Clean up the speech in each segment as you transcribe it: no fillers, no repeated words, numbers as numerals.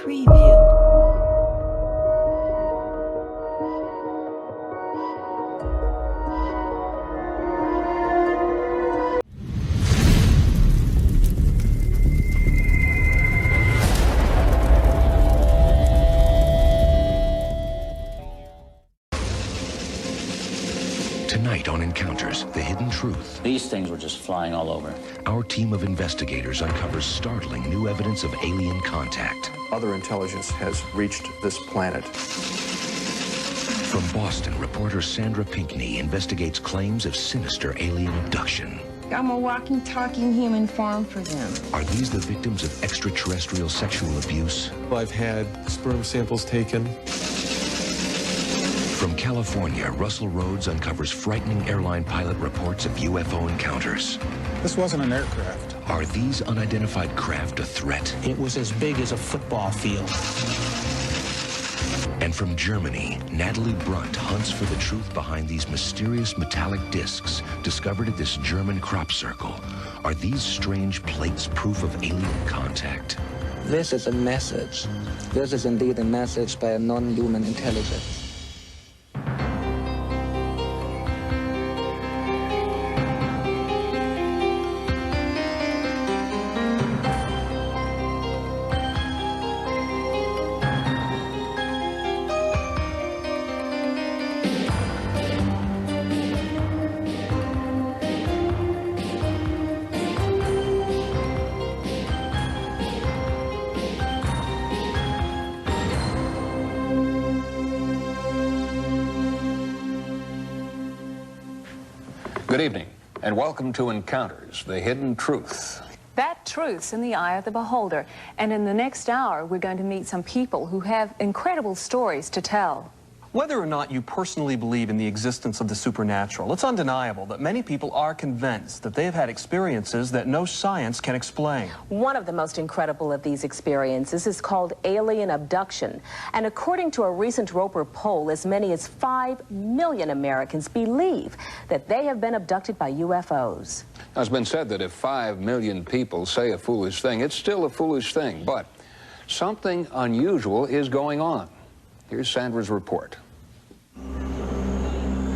Preview. Tonight on Encounters, The Hidden Truth. These things were just flying all over. Our team of investigators uncovers startling new evidence of alien contact. Other intelligence has reached this planet. From Boston, reporter Sandra Pinkney investigates claims of sinister alien abduction. I'm a walking, talking human farm for them. Are these the victims of extraterrestrial sexual abuse? I've had sperm samples taken. From California, Russell Rhodes uncovers frightening airline pilot reports of UFO encounters. This wasn't an aircraft. Are these unidentified craft a threat? It was as big as a football field. And from Germany, Natalie Brunt hunts for the truth behind these mysterious metallic discs discovered at this German crop circle. Are these strange plates proof of alien contact? This is a message. This is indeed a message by a non-human intelligence. Good evening, and welcome to Encounters, The Hidden Truth. That truth's in the eye of the beholder. And in the next hour, we're going to meet some people who have incredible stories to tell. Whether or not you personally believe in the existence of the supernatural, it's undeniable that many people are convinced that they have had experiences that no science can explain. One of the most incredible of these experiences is called alien abduction. And according to a recent Roper poll, as many as 5 million Americans believe that they have been abducted by UFOs. Now, it's been said that if 5 million people say a foolish thing, it's still a foolish thing. But something unusual is going on. Here's Sandra's report.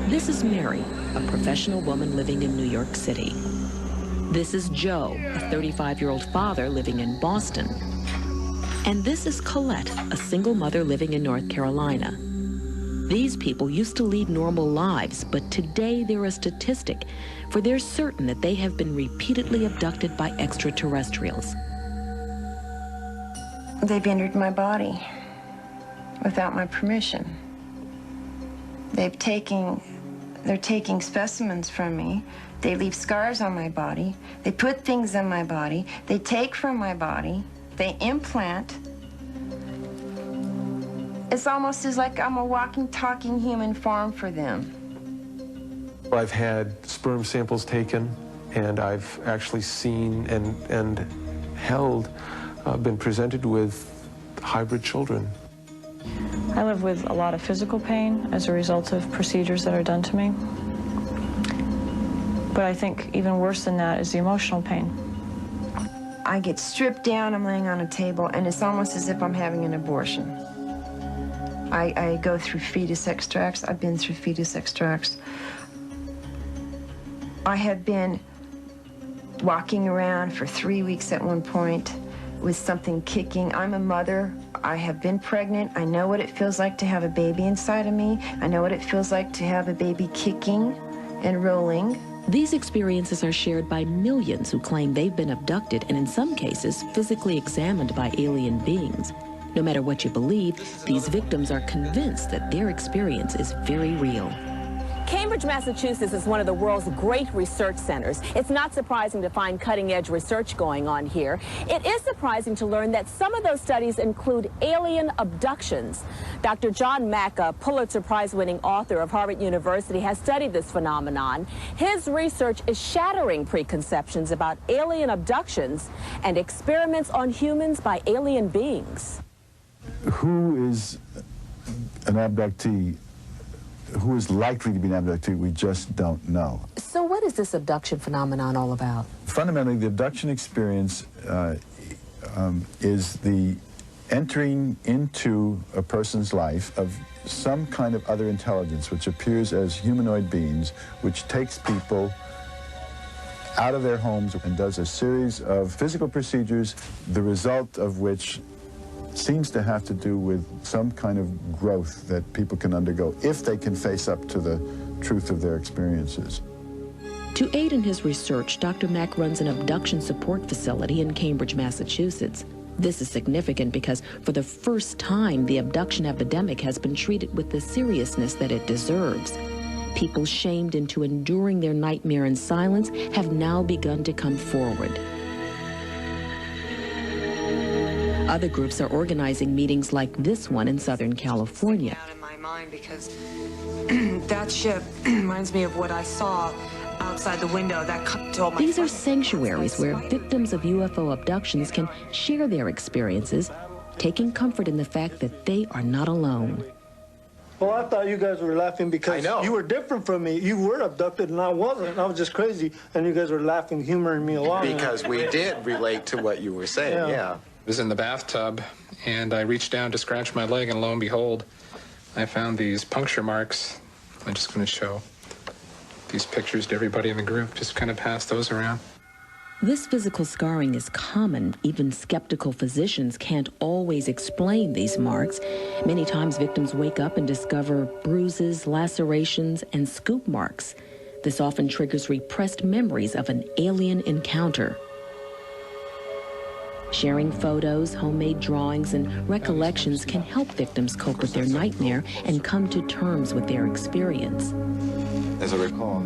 This is Mary, a professional woman living in New York City. This is Joe, a 35-year-old father living in Boston. And this is Colette, a single mother living in North Carolina. These people used to lead normal lives, but today they're a statistic, for they're certain that they have been repeatedly abducted by extraterrestrials. They've entered my body without my permission. They're taking specimens from me. They leave scars on my body. They put things in my body. They take from my body. They implant. It's almost as like I'm a walking, talking human farm for them. I've had sperm samples taken, and I've actually seen and held, been presented with hybrid children. I live with a lot of physical pain as a result of procedures that are done to me. But I think even worse than that is the emotional pain. I get stripped down, I'm laying on a table, and it's almost as if I'm having an abortion. I go through fetus extracts. I've been through fetus extracts. I have been walking around for 3 weeks at one point with something kicking. I'm a mother. I have been pregnant. I know what it feels like to have a baby inside of me. I know what it feels like to have a baby kicking and rolling. These experiences are shared by millions who claim they've been abducted and in some cases physically examined by alien beings. No matter what you believe, these victims are convinced that their experience is very real. Cambridge, Massachusetts is one of the world's great research centers. It's not surprising to find cutting-edge research going on here. It is surprising to learn that some of those studies include alien abductions. Dr. John Mack, a Pulitzer Prize-winning author of Harvard University, has studied this phenomenon. His research is shattering preconceptions about alien abductions and experiments on humans by alien beings. Who is an abductee? Who is likely to be an abductee, we just don't know. So what is this abduction phenomenon all about? Fundamentally, the abduction experience is the entering into a person's life of some kind of other intelligence which appears as humanoid beings, which takes people out of their homes and does a series of physical procedures, the result of which seems to have to do with some kind of growth that people can undergo if they can face up to the truth of their experiences. To aid in his research, Dr. Mack runs an abduction support facility in Cambridge, Massachusetts. This is significant because for the first time, the abduction epidemic has been treated with the seriousness that it deserves. People shamed into enduring their nightmare in silence have now begun to come forward. Other groups are organizing meetings like this one in Southern California. Out in my mind because that ship reminds me of what I saw outside the window. That told my These are sanctuaries where victims of UFO abductions can share their experiences, taking comfort in the fact that they are not alone. Well, I thought you guys were laughing because you were different from me. You were abducted and I wasn't. I was just crazy, and you guys were laughing, humoring me along. Because we did relate to what you were saying, yeah. I was in the bathtub, and I reached down to scratch my leg, and lo and behold, I found these puncture marks. I'm just going to show these pictures to everybody in the group, just kind of pass those around. This physical scarring is common. Even skeptical physicians can't always explain these marks. Many times victims wake up and discover bruises, lacerations, and scoop marks. This often triggers repressed memories of an alien encounter. Sharing photos, homemade drawings, and recollections can help victims cope with their nightmare and come to terms with their experience. As I recall,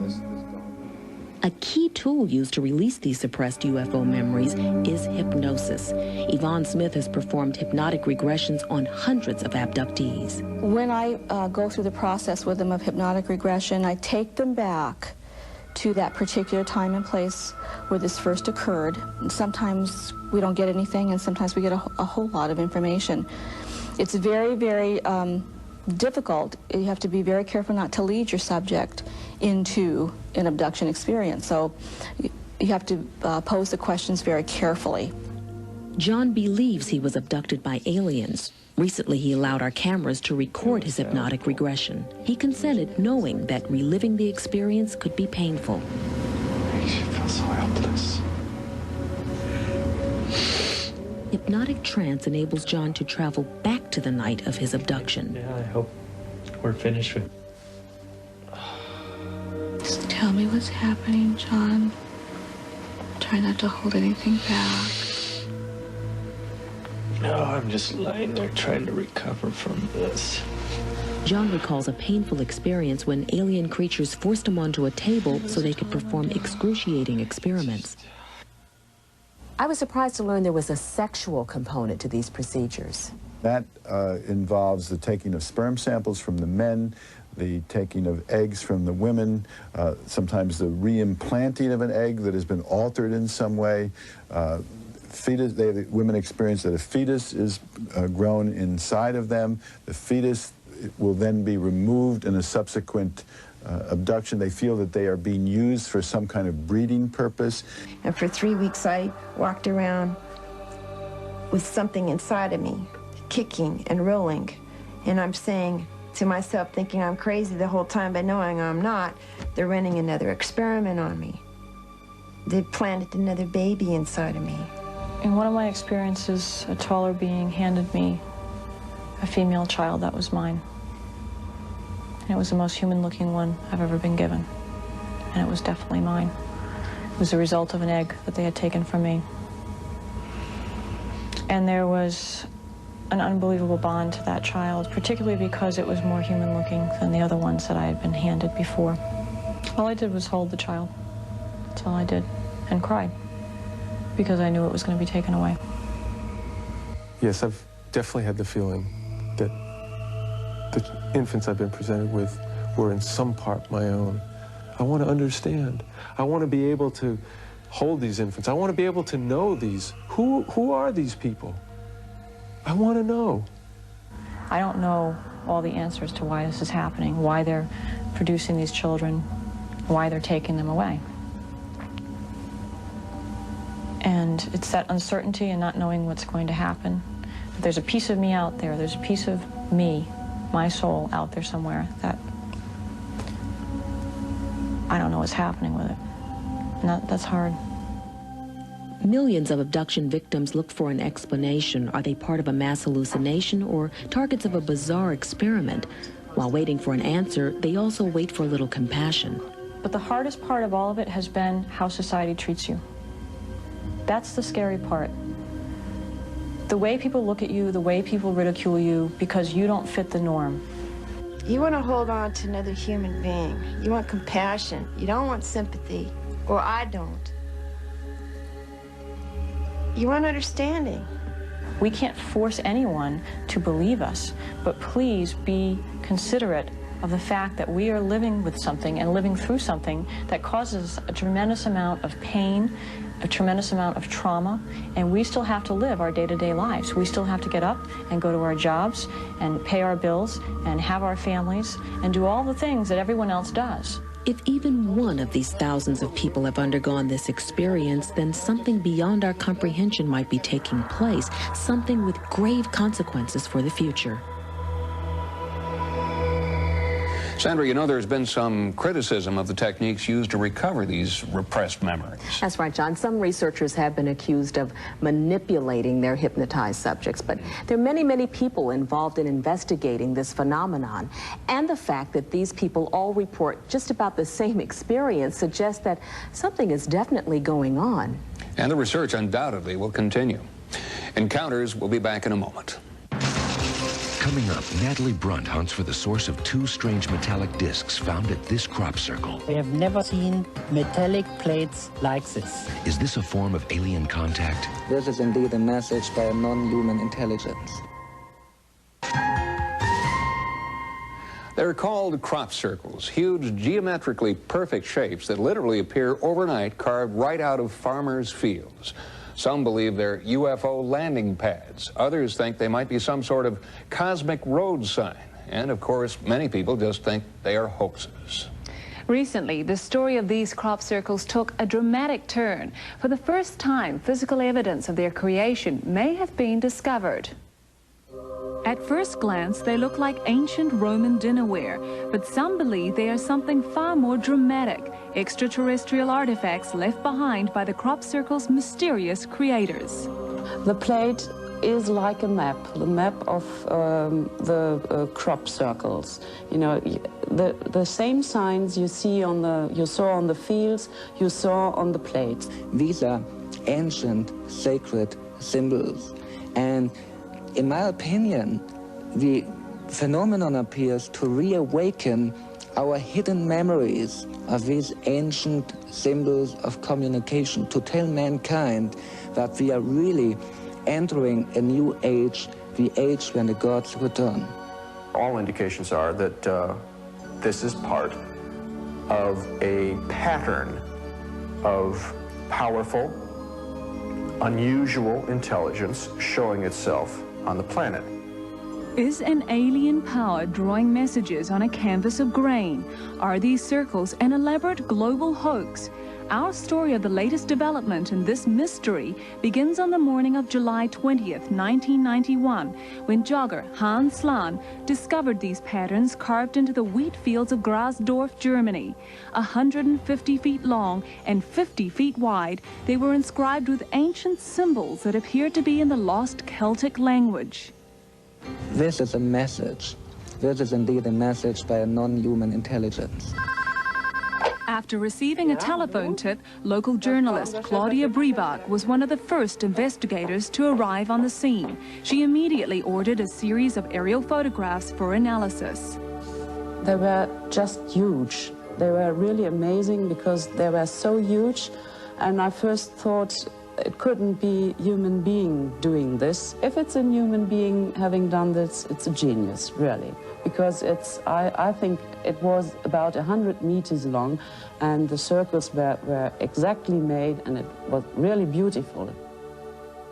A key tool used to release these suppressed UFO memories is hypnosis. Yvonne Smith has performed hypnotic regressions on hundreds of abductees. When I go through the process with them of hypnotic regression, I take them back to that particular time and place where this first occurred. And sometimes we don't get anything, and sometimes we get a whole lot of information. It's very, very difficult. You have to be very careful not to lead your subject into an abduction experience. So you have to pose the questions very carefully. John believes he was abducted by aliens. Recently, he allowed our cameras to record his hypnotic regression. He consented, knowing that reliving the experience could be painful. I feel so helpless. Hypnotic trance enables John to travel back to the night of his abduction. Yeah, I hope we're finished with... Just tell me what's happening, John. Try not to hold anything back. No, I'm just lying there trying to recover from this. John recalls a painful experience when alien creatures forced him onto a table so they could perform excruciating experiments. I was surprised to learn there was a sexual component to these procedures. That involves the taking of sperm samples from the men, the taking of eggs from the women, sometimes the re-implanting of an egg that has been altered in some way. Women experience that a fetus is grown inside of them. The fetus will then be removed in a subsequent abduction. They feel that they are being used for some kind of breeding purpose. And for 3 weeks, I walked around with something inside of me, kicking and rolling. And I'm saying to myself, thinking I'm crazy the whole time, but knowing I'm not, they're running another experiment on me. They planted another baby inside of me. In one of my experiences, a taller being handed me a female child that was mine. And it was the most human-looking one I've ever been given. And it was definitely mine. It was the result of an egg that they had taken from me. And there was an unbelievable bond to that child, particularly because it was more human-looking than the other ones that I had been handed before. All I did was hold the child. That's all I did. And cried, because I knew it was going to be taken away. Yes, I've definitely had the feeling that the infants I've been presented with were in some part my own. I want to understand. I want to be able to hold these infants. I want to be able to know these. Who are these people? I want to know. I don't know all the answers to why this is happening, why they're producing these children, why they're taking them away. And it's that uncertainty and not knowing what's going to happen there's a piece of me out there, there's a piece of me, my soul out there somewhere that I don't know what's happening with it. And that's hard. Millions of abduction victims look for an explanation. Are they part of a mass hallucination or targets of a bizarre experiment? While waiting for an answer, they also wait for a little compassion. But the hardest part of all of it has been how society treats you. That's the scary part. The way people look at you, the way people ridicule you because you don't fit the norm. You want to hold on to another human being. You want compassion. You don't want sympathy, or I don't. You want understanding. We can't force anyone to believe us, but please be considerate of the fact that we are living with something and living through something that causes a tremendous amount of pain, a tremendous amount of trauma, and we still have to live our day-to-day lives. We still have to get up and go to our jobs and pay our bills and have our families and do all the things that everyone else does. If even one of these thousands of people have undergone this experience, then something beyond our comprehension might be taking place, something with grave consequences for the future. Sandra, you know there's been some criticism of the techniques used to recover these repressed memories. That's right, John. Some researchers have been accused of manipulating their hypnotized subjects, but there are many, many people involved in investigating this phenomenon. And the fact that these people all report just about the same experience suggests that something is definitely going on. And the research undoubtedly will continue. Encounters will be back in a moment. Coming up, Natalie Brunt hunts for the source of two strange metallic discs found at this crop circle. I have never seen metallic plates like this. Is this a form of alien contact? This is indeed a message by a non-human intelligence. They're called crop circles, huge geometrically perfect shapes that literally appear overnight carved right out of farmers' fields. Some believe they're UFO landing pads. Others think they might be some sort of cosmic road sign. And of course, many people just think they are hoaxes. Recently, the story of these crop circles took a dramatic turn. For the first time, physical evidence of their creation may have been discovered. At first glance, they look like ancient Roman dinnerware, but some believe they are something far more dramatic, extraterrestrial artifacts left behind by the crop circle's mysterious creators. The plate is like a map, the map of the crop circles. You know, the same signs you saw on the fields, you saw on the plates. These are ancient, sacred symbols. And in my opinion, the phenomenon appears to reawaken our hidden memories of these ancient symbols of communication, to tell mankind that we are really entering a new age, the age when the gods return. All indications are that this is part of a pattern of powerful, unusual intelligence showing itself on the planet. Is an alien power drawing messages on a canvas of grain? Are these circles an elaborate global hoax? Our story of the latest development in this mystery begins on the morning of July 20th, 1991, when jogger Hans Slan discovered these patterns carved into the wheat fields of Grasdorf, Germany. 150 feet long and 50 feet wide, they were inscribed with ancient symbols that appeared to be in the lost Celtic language. This is a message. This is indeed a message by a non-human intelligence. After receiving a telephone tip, local journalist Claudia Briebach was one of the first investigators to arrive on the scene. She immediately ordered a series of aerial photographs for analysis. They were just huge. They were really amazing because they were so huge, and I first thought it couldn't be a human being doing this. If it's a human being having done this, it's a genius, really. Because I think it was about 100 meters long, and the circles were exactly made, and it was really beautiful.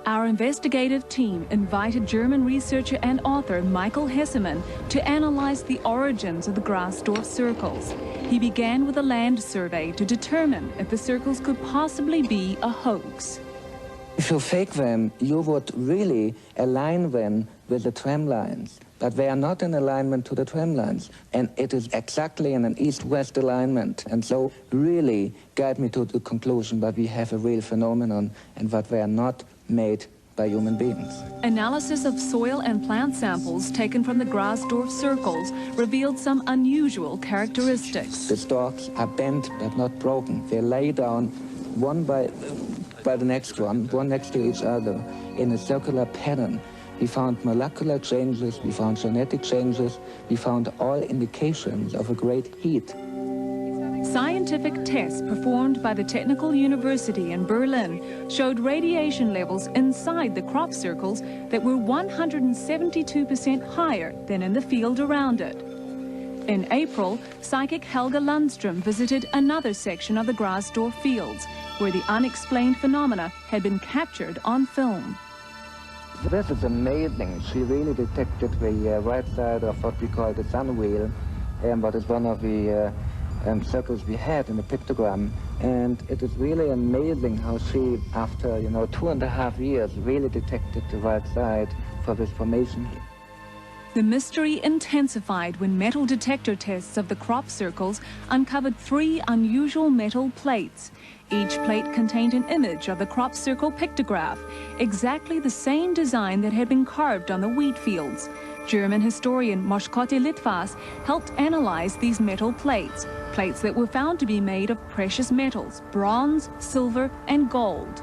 Our investigative team invited German researcher and author Michael Hessemann to analyze the origins of the Grasdorf circles. He began with a land survey to determine if the circles could possibly be a hoax. If you fake them, you would really align them with the tram lines. But they are not in alignment to the tram lines. And it is exactly in an east-west alignment. And so really guide me to the conclusion that we have a real phenomenon and that they are not made by human beings. Analysis of soil and plant samples taken from the Grasdorf circles revealed some unusual characteristics. The stalks are bent but not broken. They lay down one by the next one next to each other in a circular pattern. We found molecular changes, we found genetic changes, we found all indications of a great heat. Scientific tests performed by the Technical University in Berlin showed radiation levels inside the crop circles that were 172% higher than in the field around it. In April, psychic Helga Lundström visited another section of the Grasdorf fields, where the unexplained phenomena had been captured on film. This is amazing. She really detected the right side of what we call the sun wheel, what is one of the circles we had in the pictogram. And it is really amazing how she, after 2.5 years, really detected the right side for this formation. The mystery intensified when metal detector tests of the crop circles uncovered 3 unusual metal plates. Each plate contained an image of the crop circle pictograph, exactly the same design that had been carved on the wheat fields. German historian Moshkote Litvas helped analyze these metal plates, plates that were found to be made of precious metals, bronze, silver, and gold.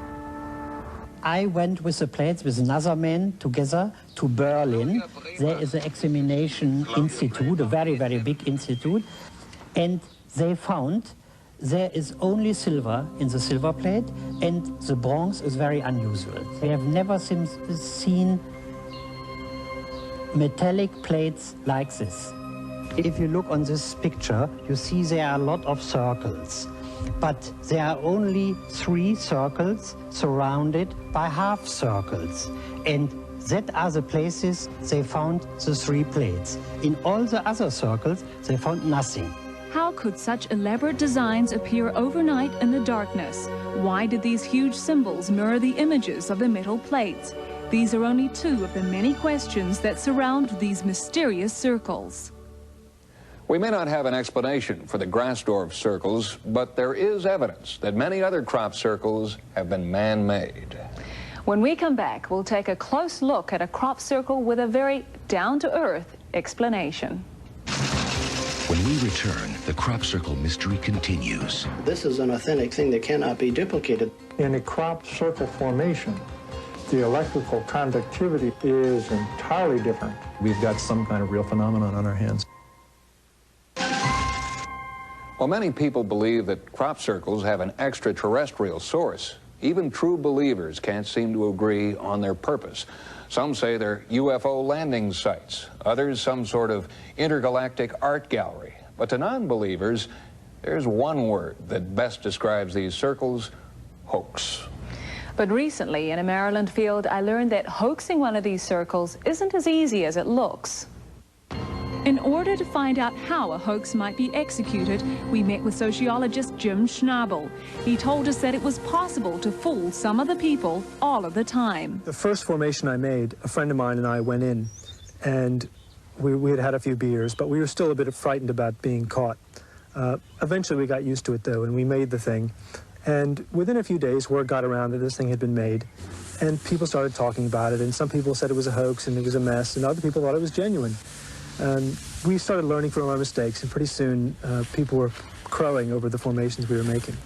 I went with the plates with another man together to Berlin. There is an examination institute, a very, very big institute, and they found there is only silver in the silver plate, and the bronze is very unusual. They have never seen metallic plates like this. If you look on this picture, you see there are a lot of circles, but there are only 3 circles surrounded by half circles, and that are the places they found the 3 plates. In all the other circles, they found nothing. How could such elaborate designs appear overnight in the darkness? Why did these huge symbols mirror the images of the metal plates? These are only 2 of the many questions that surround these mysterious circles. We may not have an explanation for the Grasdorf circles, but there is evidence that many other crop circles have been man-made. When we come back, we'll take a close look at a crop circle with a very down-to-earth explanation. When we return, the crop circle mystery continues. This is an authentic thing that cannot be duplicated. In a crop circle formation, the electrical conductivity is entirely different. We've got some kind of real phenomenon on our hands. Well, many people believe that crop circles have an extraterrestrial source. Even true believers can't seem to agree on their purpose. Some say they're UFO landing sites, others some sort of intergalactic art gallery. But to non-believers, there's one word that best describes these circles: hoax. But recently, in a Maryland field, I learned that hoaxing one of these circles isn't as easy as it looks. In order to find out how a hoax might be executed, we met with sociologist Jim Schnabel. He told us that it was possible to fool some of the people all of the time. The first formation I made, a friend of mine and I went in, and we had had a few beers, but we were still a bit frightened about being caught. Eventually we got used to it, though, and we made the thing. And within a few days, word got around that this thing had been made, and people started talking about it, and some people said it was a hoax and it was a mess, and other people thought it was genuine. And we started learning from our mistakes, and pretty soon people were crowing over the formations we were making.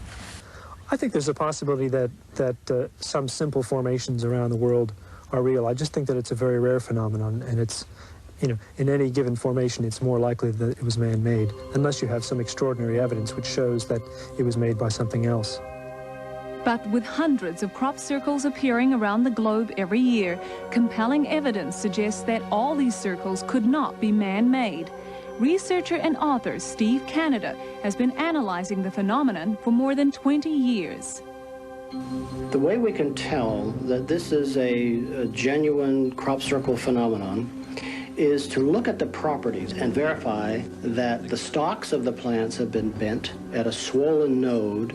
I think there's a possibility that some simple formations around the world are real. I just think that it's a very rare phenomenon, and it's, in any given formation, it's more likely that it was man-made, unless you have some extraordinary evidence which shows that it was made by something else. But with hundreds of crop circles appearing around the globe every year, compelling evidence suggests that all these circles could not be man-made. Researcher and author Steve Canada has been analyzing the phenomenon for more than 20 years. The way we can tell that this is a genuine crop circle phenomenon is to look at the properties and verify that the stalks of the plants have been bent at a swollen node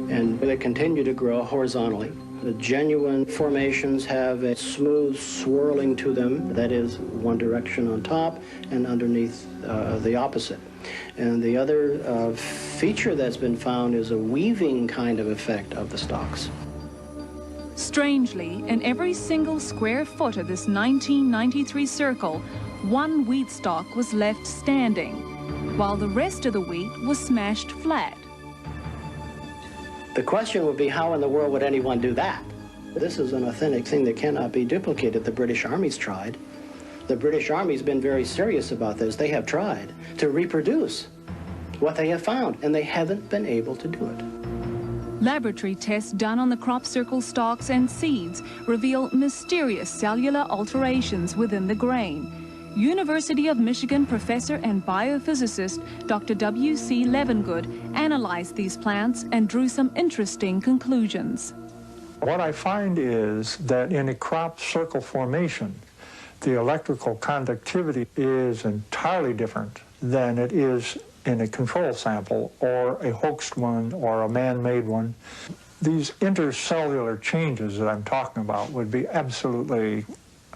and they continue to grow horizontally. The genuine formations have a smooth swirling to them, that is one direction on top and underneath the opposite. And the other feature that's been found is a weaving kind of effect of the stalks. Strangely, in every single square foot of this 1993 circle, one wheat stalk was left standing, while the rest of the wheat was smashed flat. The question would be, how in the world would anyone do that? This is an authentic thing that cannot be duplicated. The British Army's tried. The British Army's been very serious about this. They have tried to reproduce what they have found, and they haven't been able to do it. Laboratory tests done on the crop circle stalks and seeds reveal mysterious cellular alterations within the grain. University of Michigan professor and biophysicist Dr. W.C. Levengood analyzed these plants and drew some interesting conclusions. What I find is that in a crop circle formation, the electrical conductivity is entirely different than it is in a control sample or a hoaxed one or a man-made one. These intercellular changes that I'm talking about would be absolutely,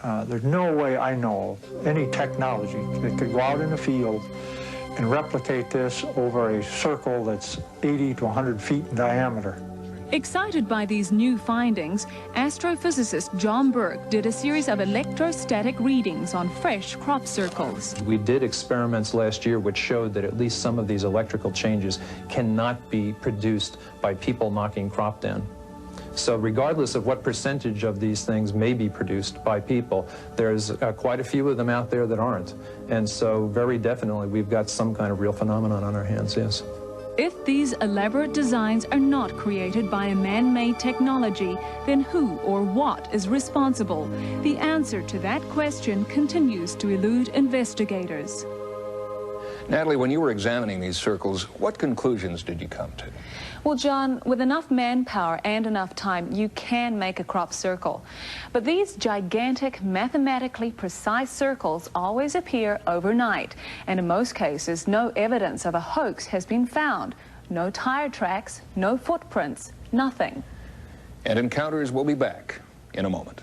there's no way I know of any technology that could go out in the field and replicate this over a circle that's 80 to 100 feet in diameter. Excited by these new findings, astrophysicist John Burke did a series of electrostatic readings on fresh crop circles. We did experiments last year which showed that at least some of these electrical changes cannot be produced by people knocking crop down. So regardless of what percentage of these things may be produced by people, there's quite a few of them out there that aren't. And so very definitely we've got some kind of real phenomenon on our hands, yes. If these elaborate designs are not created by a man-made technology, then who or what is responsible? The answer to that question continues to elude investigators. Natalie, when you were examining these circles, what conclusions did you come to? Well, John, with enough manpower and enough time, you can make a crop circle. But these gigantic, mathematically precise circles always appear overnight. And in most cases, no evidence of a hoax has been found. No tire tracks, no footprints, nothing. And Encounters will be back in a moment.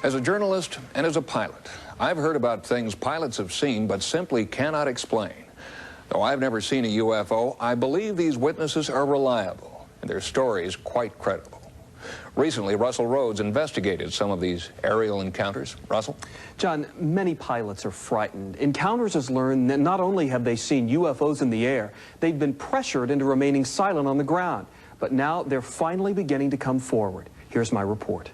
As a journalist and as a pilot, I've heard about things pilots have seen but simply cannot explain. Though I've never seen a UFO, I believe these witnesses are reliable and their stories quite credible. Recently, Russell Rhodes investigated some of these aerial encounters. Russell? John, many pilots are frightened. Encounters has learned that not only have they seen UFOs in the air, they've been pressured into remaining silent on the ground. But now they're finally beginning to come forward. Here's my report.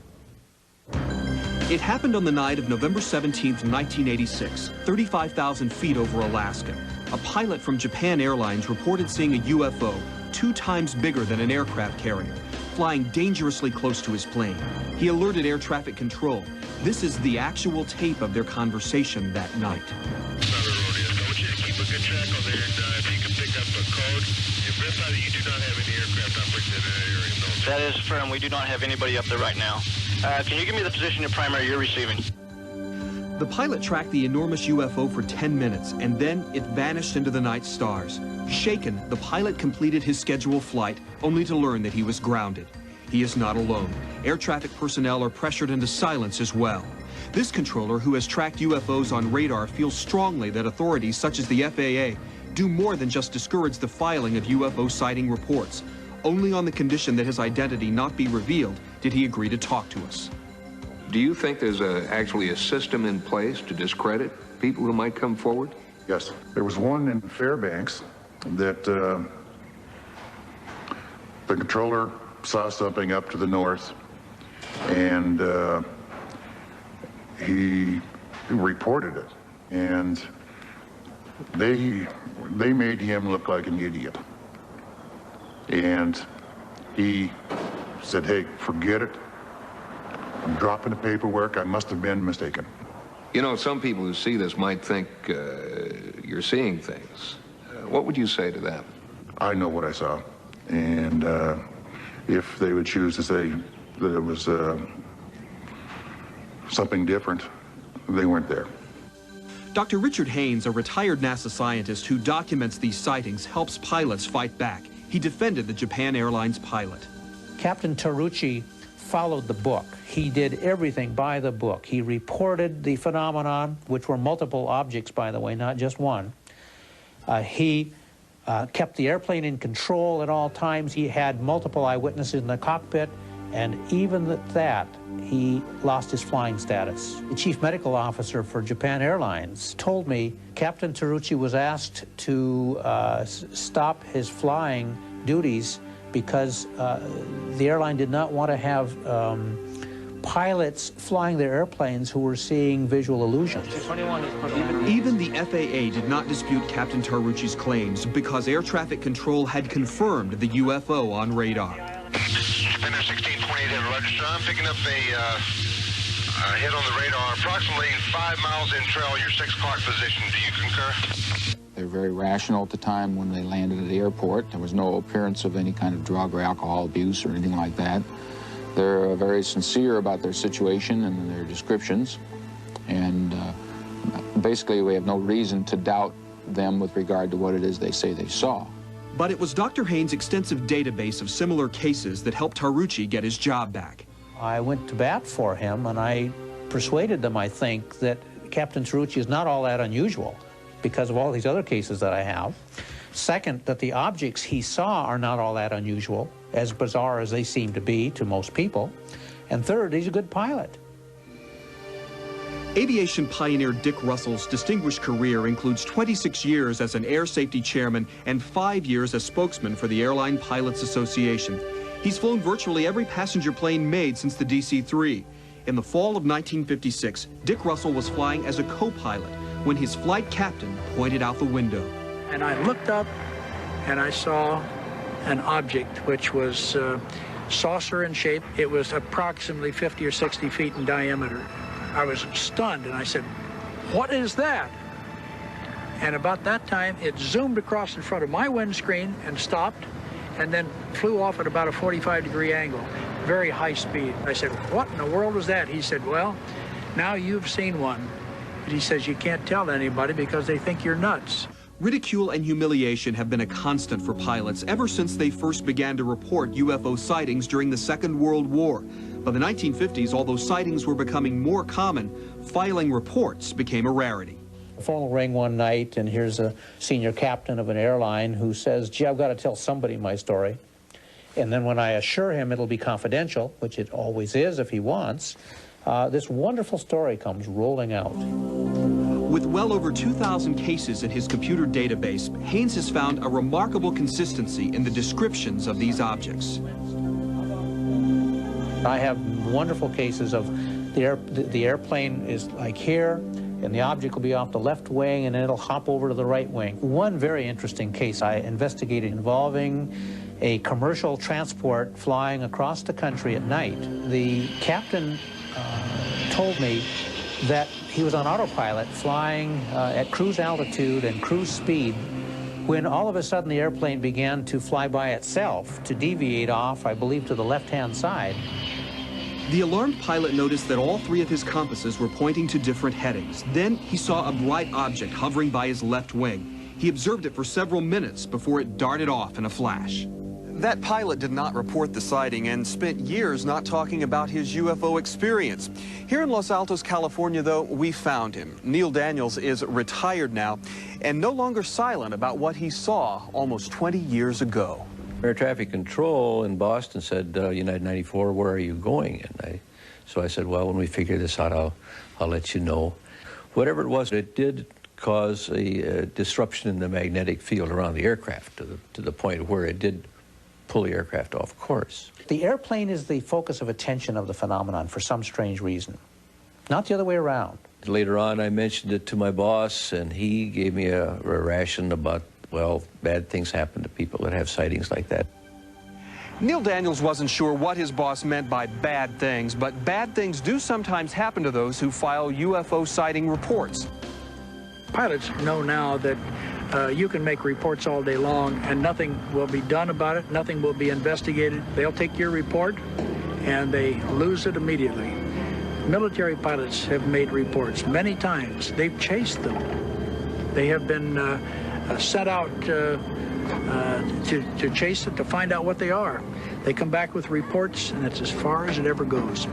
It happened on the night of November 17th, 1986, 35,000 feet over Alaska. A pilot from Japan Airlines reported seeing a UFO 2 times bigger than an aircraft carrier, flying dangerously close to his plane. He alerted air traffic control. This is the actual tape of their conversation that night. Keep a good track on there, and if you can pick up a code, verify that you do not have any aircraft operating in that area. No. That is firm. We do not have anybody up there right now. Can you give me the position of primary you're receiving? The pilot tracked the enormous UFO for 10 minutes, and then it vanished into the night stars. Shaken, the pilot completed his scheduled flight, only to learn that he was grounded. He is not alone. Air traffic personnel are pressured into silence as well. This controller, who has tracked UFOs on radar, feels strongly that authorities such as the FAA do more than just discourage the filing of UFO sighting reports. Only on the condition that his identity not be revealed did he agree to talk to us. Do you think there's actually a system in place to discredit people who might come forward? Yes. There was one in Fairbanks that the controller saw something up to the north, and he reported it, and they made him look like an idiot. And he said, hey, forget it. I'm dropping the paperwork. I must have been mistaken. You know, some people who see this might think you're seeing things. What would you say to that? I know what I saw. And if they would choose to say that it was something different, they weren't there. Dr. Richard Haynes, a retired NASA scientist who documents these sightings, helps pilots fight back. he defended the Japan Airlines pilot. Captain Taruchi followed the book. He did everything by the book. He reported the phenomenon, which were multiple objects, by the way, not just one. He kept the airplane in control at all times. He had multiple eyewitnesses in the cockpit, and even at that, he lost his flying status. The chief medical officer for Japan Airlines told me Captain Taruchi was asked to stop his flying duties because the airline did not want to have pilots flying their airplanes who were seeing visual illusions. Even the FAA did not dispute Captain Taruchi's claims because air traffic control had confirmed the UFO on radar. Japan 1628 at register. I'm picking up a hit on the radar, approximately 5 miles in trail, your 6 o'clock position. Do you concur? They were very rational at the time when they landed at the airport. There was no appearance of any kind of drug or alcohol abuse or anything like that. They're very sincere about their situation and their descriptions. And basically, we have no reason to doubt them with regard to what it is they say they saw. But it was Dr. Haynes' extensive database of similar cases that helped Taruchi get his job back. I went to bat for him, and I persuaded them, I think, that Captain Taruchi is not all that unusual because of all these other cases that I have. Second, that the objects he saw are not all that unusual, as bizarre as they seem to be to most people. And third, he's a good pilot. Aviation pioneer Dick Russell's distinguished career includes 26 years as an air safety chairman and 5 years as spokesman for the Airline Pilots Association. He's flown virtually every passenger plane made since the DC-3. In the fall of 1956, Dick Russell was flying as a co-pilot when his flight captain pointed out the window. And I looked up and I saw an object which was saucer in shape. It was approximately 50 or 60 feet in diameter. I was stunned and I said, "What is that?" And about that time, it zoomed across in front of my windscreen and stopped and then flew off at about a 45-degree angle, very high speed. I said, "What in the world was that?" He said, "Well, now you've seen one." But he says, "You can't tell anybody because they think you're nuts." Ridicule and humiliation have been a constant for pilots ever since they first began to report UFO sightings during the Second World War. By the 1950s, although sightings were becoming more common, filing reports became a rarity. The phone will ring one night, and here's a senior captain of an airline who says, "Gee, I've got to tell somebody my story." And then when I assure him it'll be confidential, which it always is if he wants, this wonderful story comes rolling out. With well over 2,000 cases in his computer database, Haynes has found a remarkable consistency in the descriptions of these objects. I have wonderful cases of the airplane is like here, and the object will be off the left wing, and then it'll hop over to the right wing. One very interesting case I investigated involving a commercial transport flying across the country at night. The captain told me that he was on autopilot flying at cruise altitude and cruise speed when all of a sudden the airplane began to fly by itself to deviate off, I believe, to the left-hand side. The alarmed pilot noticed that all 3 of his compasses were pointing to different headings. Then he saw a bright object hovering by his left wing. He observed it for several minutes before it darted off in a flash. That pilot did not report the sighting and spent years not talking about his UFO experience. Here in Los Altos, California, though, we found him. Neil Daniels is retired now and no longer silent about what he saw almost 20 years ago. Air traffic control in Boston said, United 94, where are you going? And so I said, well, when we figure this out, I'll let you know. Whatever it was, it did cause a disruption in the magnetic field around the aircraft to the point where it did pull the aircraft off course. The airplane is the focus of attention of the phenomenon for some strange reason, not the other way around. Later on, I mentioned it to my boss, and he gave me a ration about, well, bad things happen to people that have sightings like that. Neil Daniels wasn't sure what his boss meant by bad things, but bad things do sometimes happen to those who file UFO sighting reports. Pilots know now that you can make reports all day long and nothing will be done about it, nothing will be investigated. They'll take your report and they lose it immediately. Military pilots have made reports many times. They've chased them. They have been sent out to chase it, to find out what they are. They come back with reports, and it's as far as it ever goes.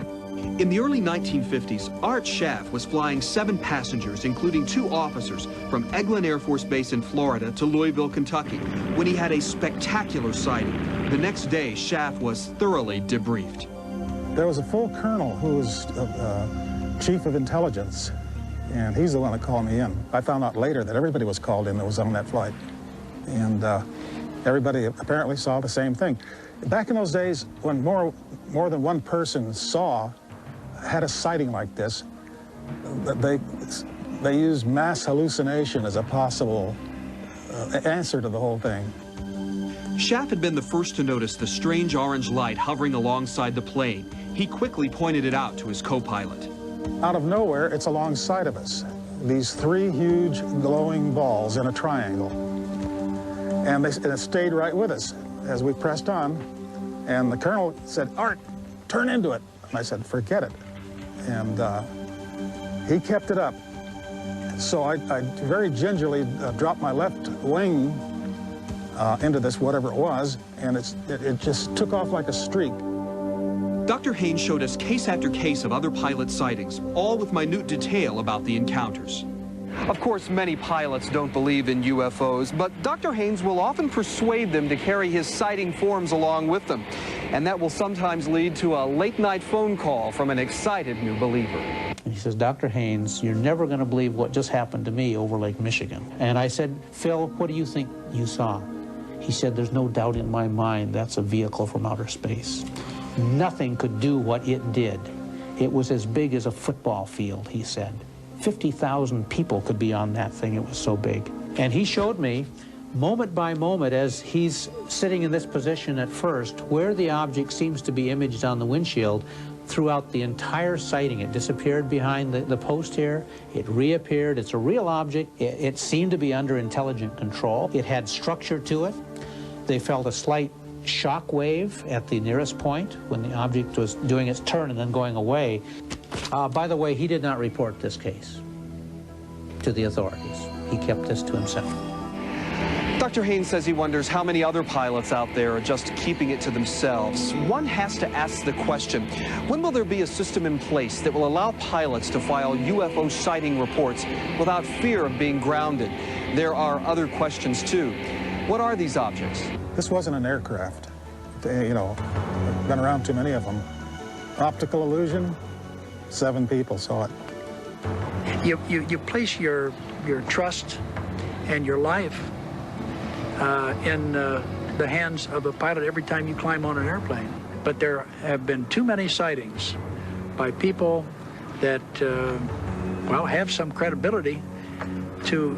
In the early 1950s, Art Schaff was flying 7 passengers, including 2 officers, from Eglin Air Force Base in Florida to Louisville, Kentucky, when he had a spectacular sighting. The next day, Schaff was thoroughly debriefed. There was a full colonel who was chief of intelligence, and he's the one that called me in. I found out later that everybody was called in that was on that flight, and everybody apparently saw the same thing. Back in those days, when more than one person had a sighting like this, they used mass hallucination as a possible answer to the whole thing. Schaff had been the first to notice the strange orange light hovering alongside the plane. He quickly pointed it out to his co-pilot. Out of nowhere, it's alongside of us. These 3 huge glowing balls in a triangle. And it stayed right with us as we pressed on. And the colonel said, "Art, turn into it." And I said, "Forget it." And he kept it up. So I very gingerly dropped my left wing into this, whatever it was, and it just took off like a streak. Dr. Haynes showed us case after case of other pilot sightings, all with minute detail about the encounters. Of course, many pilots don't believe in UFOs, but Dr. Haynes will often persuade them to carry his sighting forms along with them. And that will sometimes lead to a late-night phone call from an excited new believer. And he says, "Dr. Haynes, you're never going to believe what just happened to me over Lake Michigan." And I said, "Phil, what do you think you saw?" He said, "There's no doubt in my mind that's a vehicle from outer space. Nothing could do what it did. It was as big as a football field," he said. 50,000 people could be on that thing. It was so big. And he showed me, moment by moment, as he's sitting in this position at first, where the object seems to be imaged on the windshield throughout the entire sighting. It disappeared behind the post here. It reappeared. It's a real object. It seemed to be under intelligent control. It had structure to it. They felt a slight shock wave at the nearest point when the object was doing its turn and then going away. By the way, he did not report this case to the authorities. He kept this to himself. Dr. Haynes says he wonders how many other pilots out there are just keeping it to themselves. One has to ask the question, when will there be a system in place that will allow pilots to file UFO sighting reports without fear of being grounded? There are other questions, too. What are these objects? This wasn't an aircraft. You know, been around too many of them. Optical illusion, 7 people saw it. You place your trust and your life in the hands of a pilot every time you climb on an airplane. But there have been too many sightings by people that, well, have some credibility to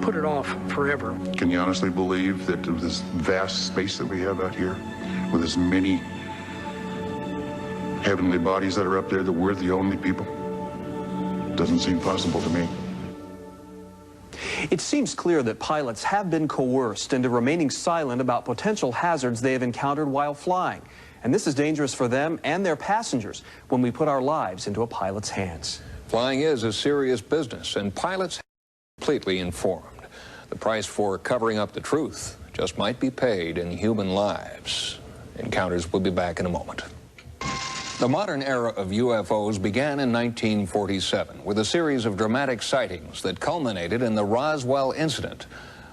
put it off forever. Can you honestly believe that this vast space that we have out here, with as many heavenly bodies that are up there, that we're the only people? Doesn't seem possible to me. It seems clear that pilots have been coerced into remaining silent about potential hazards they have encountered while flying. And this is dangerous for them and their passengers when we put our lives into a pilot's hands. Flying is a serious business, and pilots are completely informed. The price for covering up the truth just might be paid in human lives. Encounters will be back in a moment. The modern era of UFOs began in 1947 with a series of dramatic sightings that culminated in the Roswell incident.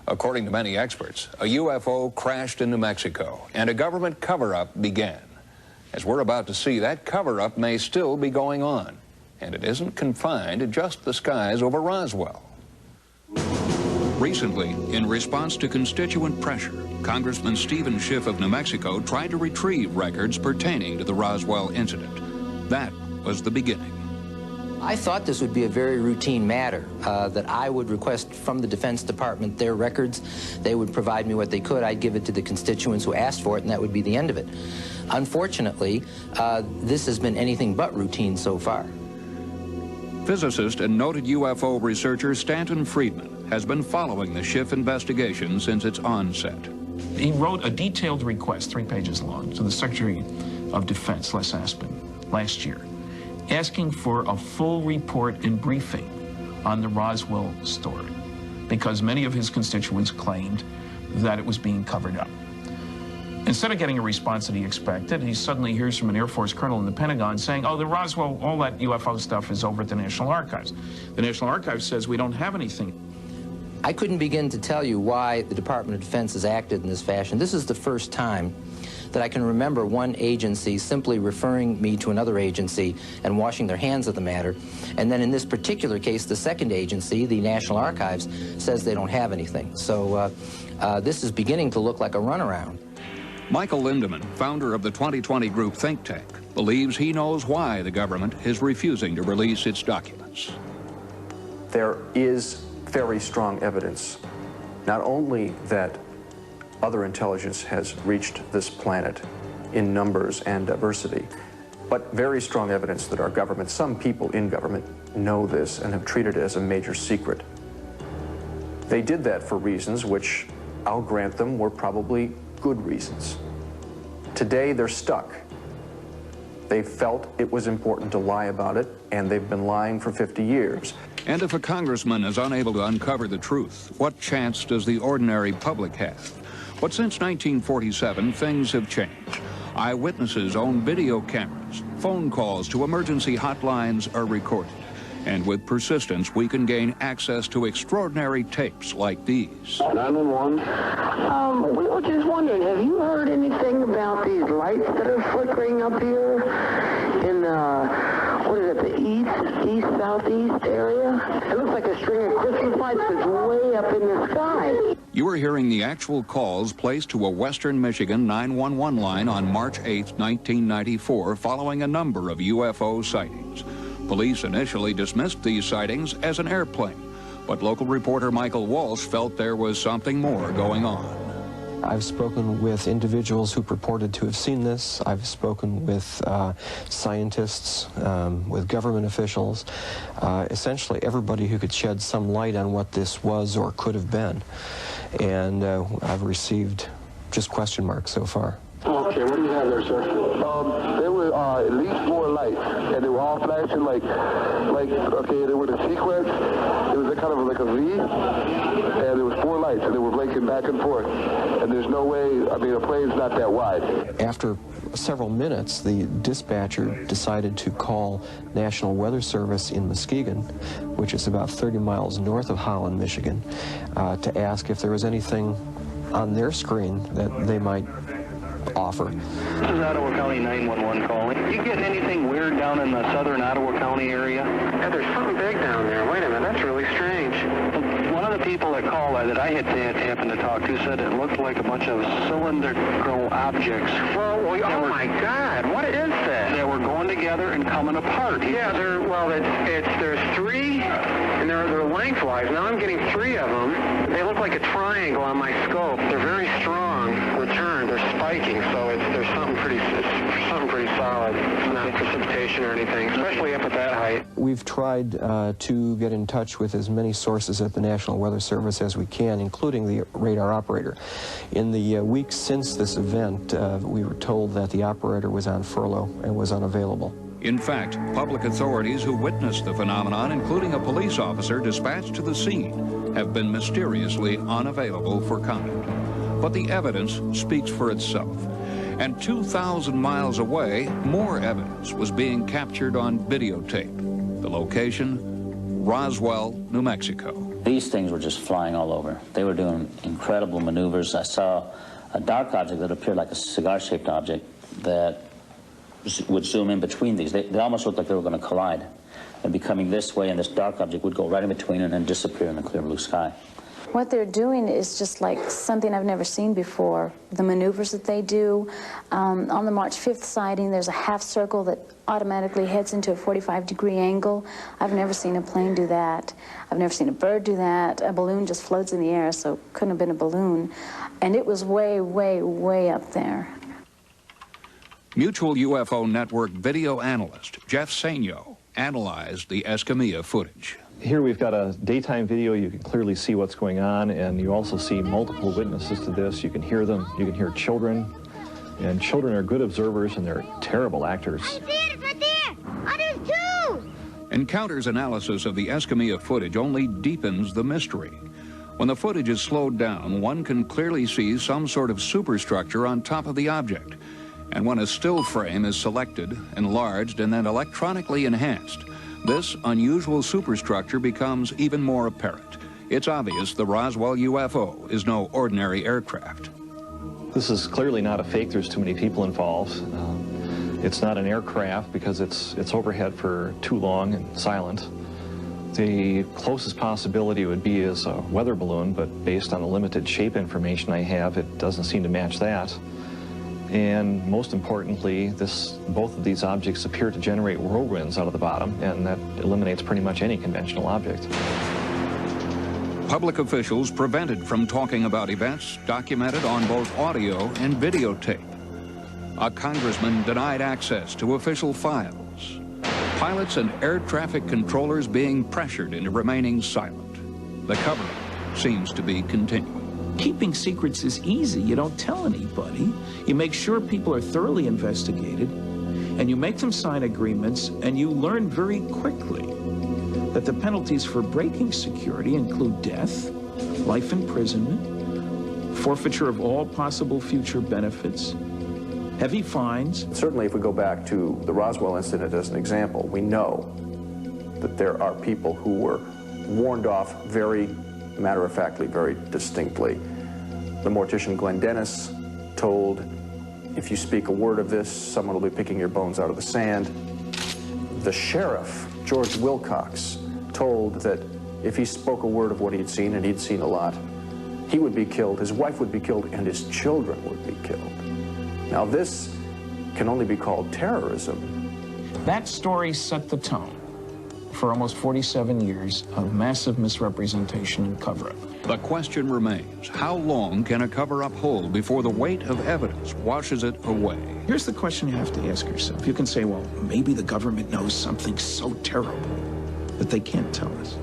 According to many experts, a UFO crashed in New Mexico and a government cover-up began. As we're about to see, that cover-up may still be going on, and it isn't confined to just the skies over Roswell. Recently, in response to constituent pressure, Congressman Stephen Schiff of New Mexico tried to retrieve records pertaining to the Roswell incident. That was the beginning. I thought this would be a very routine matter, that I would request from the Defense Department their records. They would provide me what they could. I'd give it to the constituents who asked for it, and that would be the end of it. Unfortunately, this has been anything but routine so far. Physicist and noted UFO researcher Stanton Friedman has been following the Schiff investigation since its onset. He wrote a detailed request, 3 pages long, to the Secretary of Defense, Les Aspin, last year, asking for a full report and briefing on the Roswell story, because many of his constituents claimed that it was being covered up. Instead of getting a response that he expected, he suddenly hears from an Air Force colonel in the Pentagon saying, oh, the Roswell, all that UFO stuff is over at the National Archives. The National Archives says we don't have anything. I couldn't begin to tell you why the Department of Defense has acted in this fashion. This is the first time that I can remember one agency simply referring me to another agency and washing their hands of the matter. And then in this particular case, the second agency, the National Archives, says they don't have anything. So this is beginning to look like a runaround. Michael Lindemann, founder of the 2020 Group think tank, believes he knows why the government is refusing to release its documents. There is very strong evidence, not only that other intelligence has reached this planet in numbers and diversity, but very strong evidence that our government, some people in government, know this and have treated it as a major secret. They did that for reasons which, I'll grant them, were probably good reasons. Today, they're stuck. They felt it was important to lie about it, and they've been lying for 50 years. And if a congressman is unable to uncover the truth, what chance does the ordinary public have? But since 1947, things have changed. Eyewitnesses own video cameras. Phone calls to emergency hotlines are recorded. And with persistence, we can gain access to extraordinary tapes like these. 911. We were just wondering, have you heard anything about these lights that are flickering up here in what is it, the east-southeast area? It looks like a string of Christmas lights that's way up in the sky. You are hearing the actual calls placed to a Western Michigan 911 line on March 8, 1994, following a number of UFO sightings. Police initially dismissed these sightings as an airplane, but local reporter Michael Walsh felt there was something more going on. I've spoken with individuals who purported to have seen this. I've spoken with scientists, with government officials, essentially everybody who could shed some light on what this was or could have been. And I've received just question marks so far. Okay, what do you have there, sir? There were at least 4 lights, and they were all flashing like okay, they were in a sequence. It was a kind of like a V, and there was 4 lights, and they were blinking back and forth. And there's no way, I mean, a plane's not that wide. After several minutes, the dispatcher decided to call National Weather Service in Muskegon, which is about 30 miles north of Holland, Michigan, to ask if there was anything on their screen that they might offer. This is Ottawa County 911 calling. You get anything weird down in the southern Ottawa County area? Yeah, there's something big down there. Wait a minute, that's really strange. One of the people that called that I had happened to talk to said it looked like a bunch of cylindrical objects. Well, oh my God, what is that? They were going together and coming apart. Yeah, there's 3, and they're lengthwise. Now I'm getting 3 of them. They look like a triangle on my scope. They're very strong returned. They're spiking, so there's something pretty solid. It's not precipitation or anything, especially up at that height. We've tried to get in touch with as many sources at the National Weather Service as we can, including the radar operator. In the weeks since this event, we were told that the operator was on furlough and was unavailable. In fact, public authorities who witnessed the phenomenon, including a police officer dispatched to the scene, have been mysteriously unavailable for comment. But the evidence speaks for itself. And 2,000 miles away, more evidence was being captured on videotape. The location, Roswell, New Mexico. These things were just flying all over. They were doing incredible maneuvers. I saw a dark object that appeared like a cigar-shaped object that would zoom in between these. They almost looked like they were going to collide. They'd be coming this way, and this dark object would go right in between and then disappear in the clear blue sky. What they're doing is just like something I've never seen before. The maneuvers that they do. On the March 5th sighting, there's a half circle that automatically heads into a 45-degree angle. I've never seen a plane do that. I've never seen a bird do that. A balloon just floats in the air, so it couldn't have been a balloon. And it was way, way, way up there. Mutual UFO Network video analyst Jeff Sainio analyzed the Escamilla footage. Here we've got a daytime video. You can clearly see what's going on, and you also see multiple witnesses to this. You can hear them. You can hear children, and children are good observers, and they're terrible actors. I see it, it's right there. Others too. Encounters analysis of the Escamilla footage only deepens the mystery. When the footage is slowed down, one can clearly see some sort of superstructure on top of the object. And when a still frame is selected, enlarged, and then electronically enhanced, this unusual superstructure becomes even more apparent. It's obvious the Roswell UFO is no ordinary aircraft. This is clearly not a fake. There's too many people involved. It's not an aircraft because it's overhead for too long and silent. The closest possibility would be is a weather balloon, but based on the limited shape information I have, it doesn't seem to match that. And most importantly, both of these objects appear to generate whirlwinds out of the bottom, and that eliminates pretty much any conventional object. Public officials prevented from talking about events documented on both audio and videotape. A congressman denied access to official files. Pilots and air traffic controllers being pressured into remaining silent. The cover-up seems to be continuing. Keeping secrets is easy. You don't tell anybody. You make sure people are thoroughly investigated, and you make them sign agreements, and you learn very quickly that the penalties for breaking security include death, life imprisonment, forfeiture of all possible future benefits, heavy fines. Certainly, if we go back to the Roswell incident as an example, we know that there are people who were warned off very matter-of-factly, very distinctly. The mortician Glenn Dennis told, if you speak a word of this, someone will be picking your bones out of the sand. The sheriff, George Wilcox, told that if he spoke a word of what he'd seen, and he'd seen a lot, he would be killed, his wife would be killed, and his children would be killed. Now this can only be called terrorism. That story set the tone for almost 47 years of massive misrepresentation and cover-up. The question remains, how long can a cover-up hold before the weight of evidence washes it away? Here's the question you have to ask yourself. You can say, well, maybe the government knows something so terrible that they can't tell us.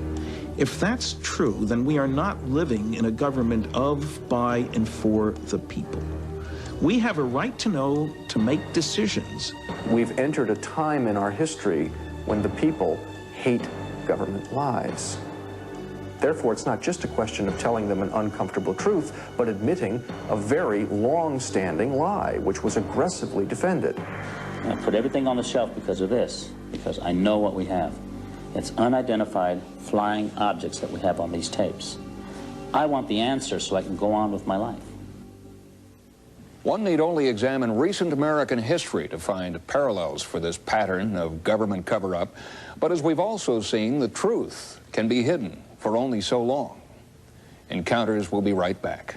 If that's true, then we are not living in a government of, by, and for the people. We have a right to know, to make decisions. We've entered a time in our history when the people hate government lies. Therefore, it's not just a question of telling them an uncomfortable truth, but admitting a very long-standing lie, which was aggressively defended. I put everything on the shelf because of this, because I know what we have. It's unidentified flying objects that we have on these tapes. I want the answer so I can go on with my life. One need only examine recent American history to find parallels for this pattern of government cover-up. But as we've also seen, the truth can be hidden for only so long. Encounters will be right back.